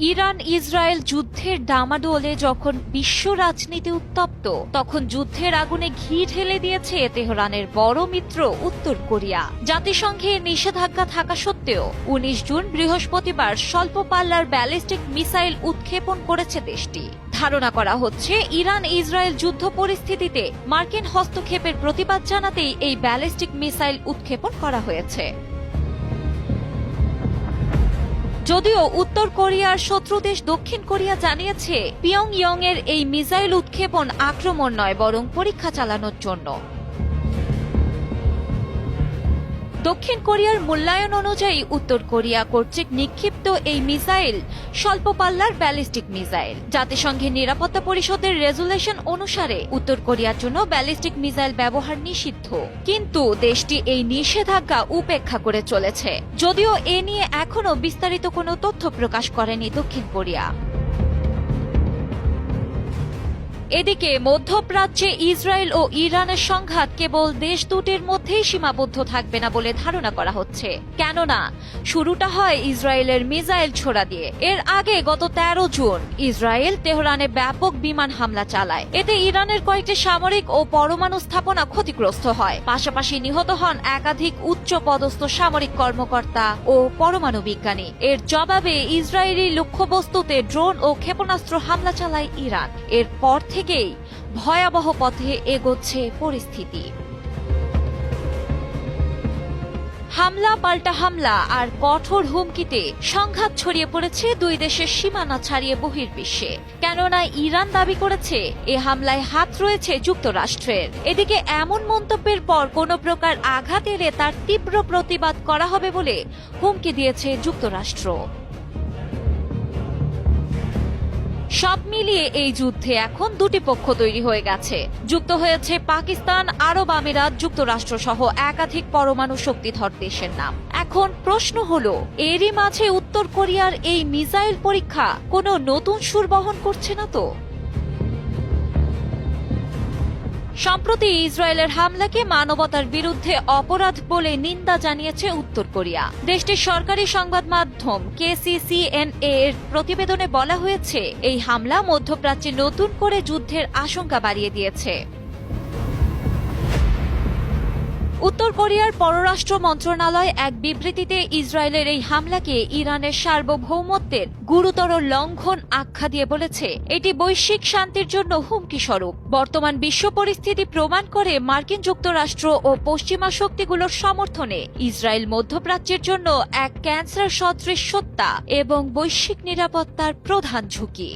Iran Israel যুদ্ধের ডামাডোলে যখন বিশ্ব রাজনীতি উত্তপ্ত, তখন যুদ্ধের আগুনে ঘি ঢেলে দিয়েছে তেহরানের বড় মিত্র উত্তর কোরিয়া। জাতিসংঘের নিষেধাজ্ঞা থাকা সত্ত্বেও 19 জুন বৃহস্পতিবার স্বল্প পাল্লার ব্যালিস্টিক মিসাইল উৎক্ষেপণ করেছে দেশটি। ধারণা করা হচ্ছে ইরান ইসরায়েল যুদ্ধ পরিস্থিতিতে মার্কিন হস্তক্ষেপের প্রতিবাদ জানাতেই এই ব্যালিস্টিক মিসাইল উৎক্ষেপণ করা হয়েছে। যদিও উত্তর কোরিয়ার শত্রু দেশ দক্ষিণ কোরিয়া জানিয়েছে, পিয়ংইয়ং এর এই মিসাইল উৎক্ষেপণ আক্রমণ নয়, বরং পরীক্ষা চালানোর জন্য। দক্ষিণ কোরিয়ার মূল্যায়ন অনুযায়ী উত্তর কোরিয়া কর্তৃক নিক্ষিপ্ত এই মিসাইল স্বল্প পাল্লার ব্যালিস্টিক মিসাইল। জাতিসংঘের নিরাপত্তা পরিষদের রেজুলেশন অনুসারে উত্তর কোরিয়ার জন্য ব্যালিস্টিক মিসাইল ব্যবহার নিষিদ্ধ, কিন্তু দেশটি এই নিষেধাজ্ঞা উপেক্ষা করে চলেছে। যদিও এ নিয়ে এখনো বিস্তারিত কোনো তথ্য প্রকাশ করেনি দক্ষিণ কোরিয়া। এদিকে মধ্যপ্রাচ্যে ইসরায়েল ও ইরানের সংঘাত কেবল দেশ দুটির মধ্যেই সীমাবদ্ধ থাকবে না বলে ধারণা করা হচ্ছে, কেননা শুরুটা হয় ইসরায়েলের মিসাইল ছোড়া দিয়ে। এর আগে গত 13 জুন ইসরায়েল তেহরানে ব্যাপক বিমান হামলা চালায়। এতে ইরানের কয়েকটি সামরিক ও পরমাণু স্থাপনা ক্ষতিগ্রস্ত হয়, পাশাপাশি নিহত হন একাধিক উচ্চ পদস্থ সামরিক কর্মকর্তা ও পরমাণু বিজ্ঞানী। এর জবাবে ইসরায়েলি লক্ষ্যবস্তুতে ড্রোন ও ক্ষেপণাস্ত্র হামলা চালায় ইরান। এরপর থেকেই ভয়াবহ পথে এগোচ্ছে পরিস্থিতি। হামলা পাল্টা হামলা আর কঠোর হুমকিতে সংঘাত ছড়িয়ে পড়েছে দুই দেশের সীমানা ছাড়িয়ে বহির্বিশ্বে, কেননা ইরান দাবি করেছে এ হামলায় হাত রয়েছে যুক্তরাষ্ট্রের। এদিকে এমন মন্তব্যের পর কোনো প্রকার আঘাত এলে তার তীব্র প্রতিবাদ করা হবে বলে হুমকি দিয়েছে যুক্তরাষ্ট্র। সব মিলিয়ে এই যুদ্ধে এখন দুটি পক্ষ তৈরি হয়ে গেছে। যুক্ত হয়েছে পাকিস্তান, আরব আমিরাত, যুক্তরাষ্ট্র সহ একাধিক পরমাণু শক্তিধর দেশের নাম। এখন প্রশ্ন হলো, এরই মাঝে উত্তর কোরিয়ার এই মিসাইল পরীক্ষা কোনো নতুন সুর বহন করছে না তো? সম্প্রতি ইসরায়েলের হামলাকে মানবতার বিরুদ্ধে অপরাধ বলে নিন্দা জানিয়েছে উত্তর কোরিয়া। দেশটির সরকারি সংবাদ মাধ্যম KCCNA এর প্রতিবেদনে বলা হয়েছে, এই হামলা মধ্যপ্রাচ্যে নতুন করে যুদ্ধের আশঙ্কা বাড়িয়ে দিয়েছে। উত্তর কোরিয়ার পররাষ্ট্র মন্ত্রণালয় এক বিবৃতিতে ইসরায়েলের এই হামলাকে ইরানের সার্বভৌমত্বের গুরুতর লঙ্ঘন আখ্যা দিয়ে বলেছে, এটি বৈশ্বিক শান্তির জন্য হুমকি স্বরূপ। বর্তমান বিশ্ব পরিস্থিতি প্রমাণ করে মার্কিন যুক্তরাষ্ট্র ও পশ্চিমা শক্তিগুলোর সমর্থনে ইসরায়েল মধ্যপ্রাচ্যের জন্য এক ক্যান্সার সদৃশ সত্তা এবং বৈশ্বিক নিরাপত্তার প্রধান ঝুঁকি।